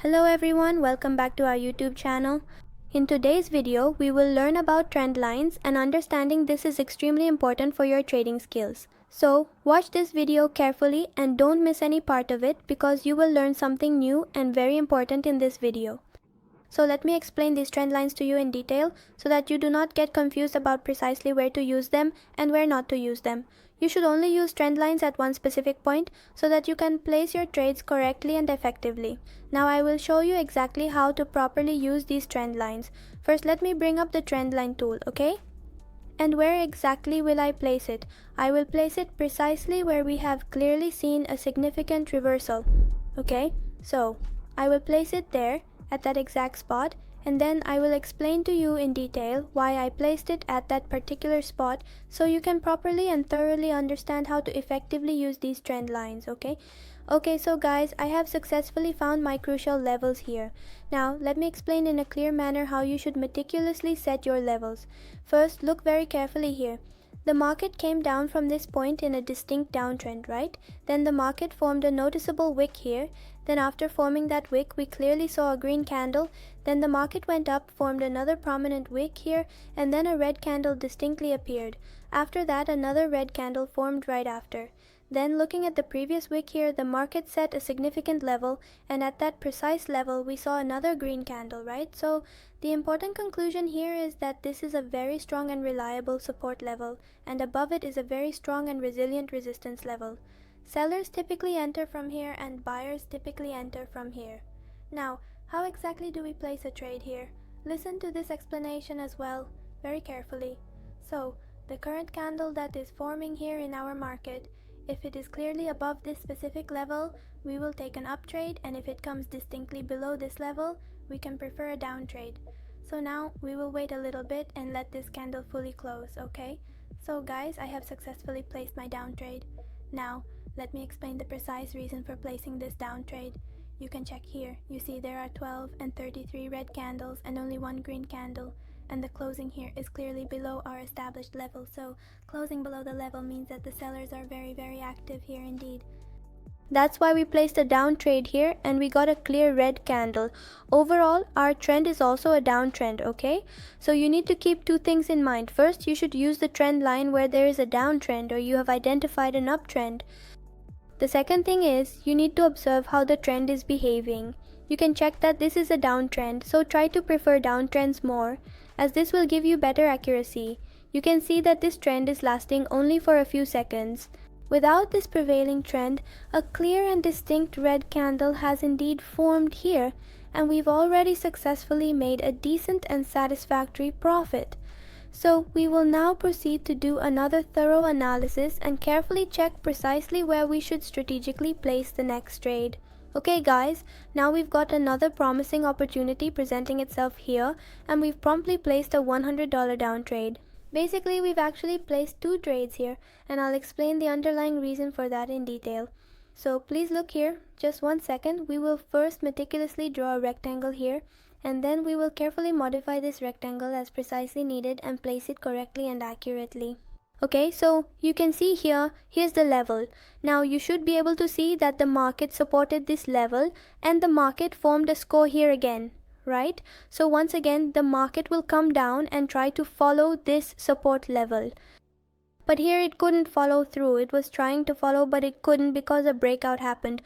Hello everyone, welcome back to our YouTube channel. In today's video, we will learn about trend lines, and understanding this is extremely important for your trading skills. So, watch this video carefully and don't miss any part of it because you will learn something new and very important in this video. So let me explain these trend lines to you in detail so that you do not get confused about precisely where to use them and where not to use them. You should only use trend lines at one specific point so that you can place your trades correctly and effectively. Now I will show you exactly how to properly use these trend lines. First, let me bring up the trend line tool, okay? And where exactly will I place it? I will place it precisely where we have clearly seen a significant reversal, okay? So, I will place it there at that exact spot, and then I will explain to you in detail why I placed it at that particular spot so you can properly and thoroughly understand how to effectively use these trend lines, okay? Okay, so guys, I have successfully found my crucial levels here. Now, let me explain in a clear manner how you should meticulously set your levels. First, look very carefully here. The market came down from this point in a distinct downtrend, right? Then the market formed a noticeable wick here. Then after forming that wick, we clearly saw a green candle. Then the market went up, formed another prominent wick here, and then a red candle distinctly appeared. After that, another red candle formed right after. Then looking at the previous wick here, the market set a significant level, and at that precise level we saw another green candle, right? So the important conclusion here is that this is a very strong and reliable support level, and above it is a very strong and resilient resistance level. Sellers typically enter from here and buyers typically enter from here. Now, how exactly do we place a trade here? Listen to this explanation as well, very carefully. So, the current candle that is forming here in our market, if it is clearly above this specific level, we will take an up trade, and if it comes distinctly below this level, we can prefer a down trade. So now we will wait a little bit and let this candle fully close, okay? So guys, I have successfully placed my down trade. Now, let me explain the precise reason for placing this down trade. You can check here. You see there are 12 and 33 red candles and only one green candle. And the closing here is clearly below our established level, so closing below the level means that the sellers are very active here indeed. That's why we placed a down trade here and we got a clear red candle. Overall, our trend is also a downtrend, okay? So you need to keep two things in mind. First, you should use the trend line where there is a downtrend or you have identified an uptrend. The second thing is, you need to observe how the trend is behaving. You can check that this is a downtrend, so try to prefer downtrends more, as this will give you better accuracy. You can see that this trend is lasting only for a few seconds. Without this prevailing trend, a clear and distinct red candle has indeed formed here, and we've already successfully made a decent and satisfactory profit. So we will now proceed to do another thorough analysis and carefully check precisely where we should strategically place the next trade. Okay guys, now we've got another promising opportunity presenting itself here, and we've promptly placed a $100 down trade. Basically, we've actually placed two trades here, and I'll explain the underlying reason for that in detail. So please look here, just 1 second. We will first meticulously draw a rectangle here, and then we will carefully modify this rectangle as precisely needed and place it correctly and accurately. Okay, so you can see here's the level. Now you should be able to see that the market supported this level and the market formed a score here again, right? So once again, the market will come down and try to follow this support level. But here it couldn't follow through. It was trying to follow, but it couldn't because a breakout happened.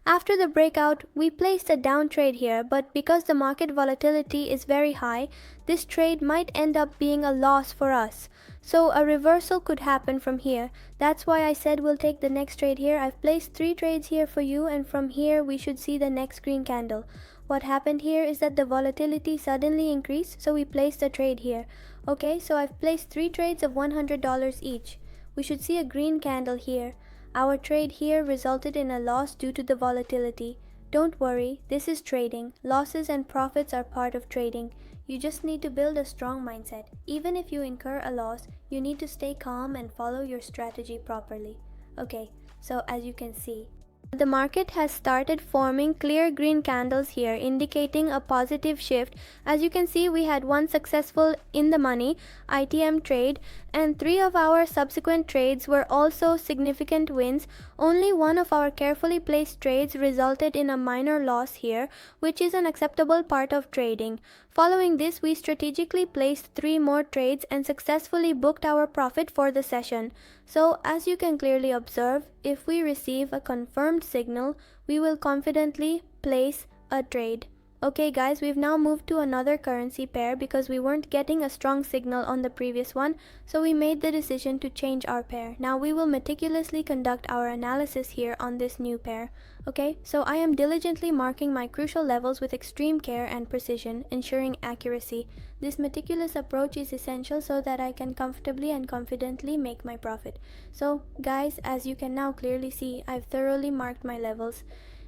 After the breakout, we placed a down trade here, but because the market volatility is very high, this trade might end up being a loss for us. So a reversal could happen from here. That's why I said we'll take the next trade here. I've placed 3 trades here for you, and from here we should see the next green candle. What happened here is that the volatility suddenly increased, so we placed a trade here. Okay, so I've placed 3 trades of $100 each. We should see a green candle here. Our trade here resulted in a loss due to the volatility. Don't worry, this is trading. Losses and profits are part of trading. You just need to build a strong mindset. Even if you incur a loss, you need to stay calm and follow your strategy properly. Okay, so as you can see, The market has started forming clear green candles here, indicating a positive shift. As you can see, we had one successful in the money ITM trade, and 3 of our subsequent trades were also significant wins. Only one of our carefully placed trades resulted in a minor loss here, which is an acceptable part of trading. Following this, we strategically placed 3 more trades and successfully booked our profit for the session. So, as you can clearly observe, if we receive a confirmed signal, we will confidently place a trade. Okay guys, we've now moved to another currency pair because we weren't getting a strong signal on the previous one, so we made the decision to change our pair. Now we will meticulously conduct our analysis here on this new pair. Okay, so I am diligently marking my crucial levels with extreme care and precision, ensuring accuracy. This meticulous approach is essential so that I can comfortably and confidently make my profit. So guys, as you can now clearly see, I've thoroughly marked my levels,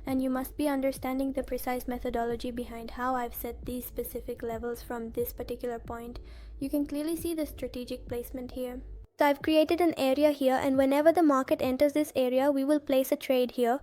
and you must be understanding the precise methodology behind how I've set these specific levels from this particular point. You can clearly see the strategic placement here. So I've created an area here, and whenever the market enters this area, we will place a trade here.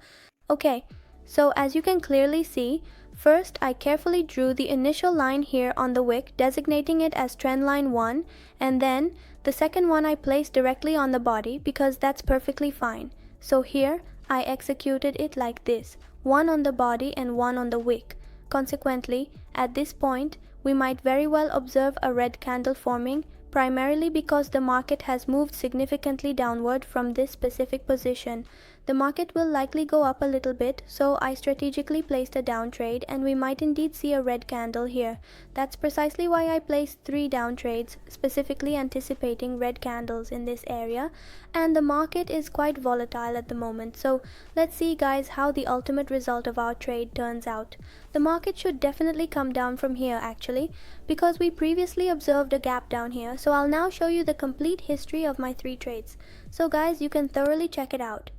Okay, so as you can clearly see, first I carefully drew the initial line here on the wick, designating it as trend line 1, and then the second one I placed directly on the body because that's perfectly fine. So here I executed it like this, one on the body and one on the wick. Consequently, at this point, we might very well observe a red candle forming, primarily because the market has moved significantly downward from this specific position. The market will likely go up a little bit, so I strategically placed a down trade, and we might indeed see a red candle here. That's precisely why I placed 3 down trades, specifically anticipating red candles in this area, and the market is quite volatile at the moment. So let's see guys how the ultimate result of our trade turns out. The market should definitely come down from here actually, because we previously observed a gap down here. So I'll now show you the complete history of my 3 trades. So guys, you can thoroughly check it out.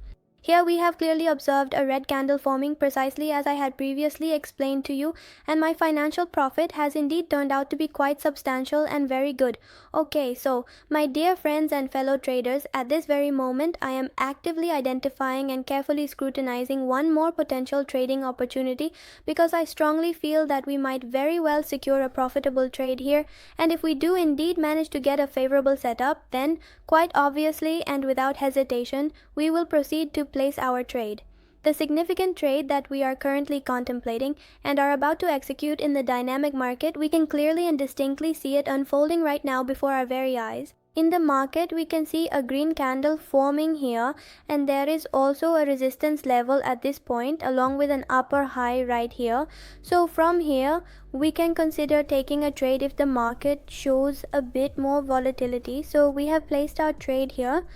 Here we have clearly observed a red candle forming precisely as I had previously explained to you, and my financial profit has indeed turned out to be quite substantial and very good. Okay, so my dear friends and fellow traders, at this very moment I am actively identifying and carefully scrutinizing one more potential trading opportunity because I strongly feel that we might very well secure a profitable trade here, and if we do indeed manage to get a favorable setup, then quite obviously and without hesitation, we will proceed to place our trade. The significant trade that we are currently contemplating and are about to execute in the dynamic market, we can clearly and distinctly see it unfolding right now before our very eyes. In the market, we can see a green candle forming here, and there is also a resistance level at this point along with an upper high right here. So from here, we can consider taking a trade if the market shows a bit more volatility. So we have placed our trade here.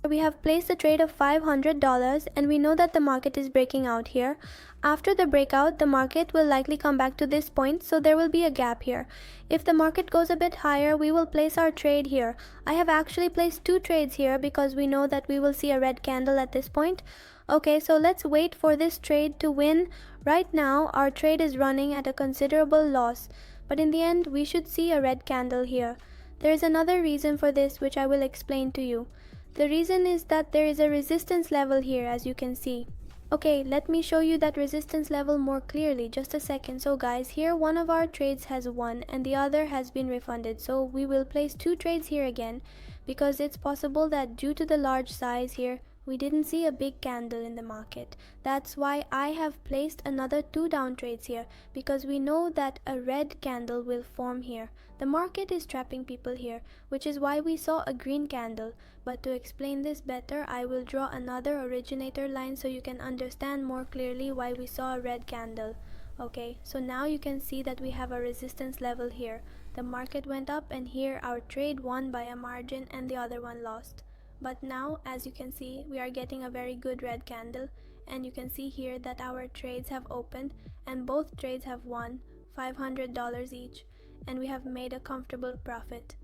We have placed a trade of $500, and we know that the market is breaking out here. After the breakout, the market will likely come back to this point, so there will be a gap here. If the market goes a bit higher, we will place our trade here. I have actually placed 2 trades here because we know that we will see a red candle at this point. Okay, so let's wait for this trade to win. Right now, our trade is running at a considerable loss, but in the end, we should see a red candle here. There is another reason for this which I will explain to you. The reason is that there is a resistance level here, as you can see. Okay, let me show you that resistance level more clearly. Just a second. So guys, here one of our trades has won and the other has been refunded. So we will place 2 trades here again because it's possible that due to the large size here, we didn't see a big candle in the market. That's why I have placed another 2 down trades here, because we know that a red candle will form here. The market is trapping people here, which is why we saw a green candle. But to explain this better, I will draw another originator line so you can understand more clearly why we saw a red candle. Okay, so now you can see that we have a resistance level here. The market went up and here our trade won by a margin and the other one lost. But now, as you can see, we are getting a very good red candle, and you can see here that our trades have opened and both trades have won $500 each, and we have made a comfortable profit.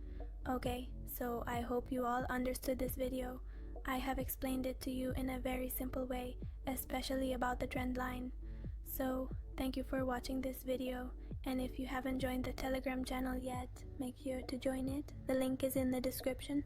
Okay, so I hope you all understood this video. I have explained it to you in a very simple way, especially about the trend line. So thank you for watching this video, and if you haven't joined the Telegram channel yet, make sure to join it. The link is in the description.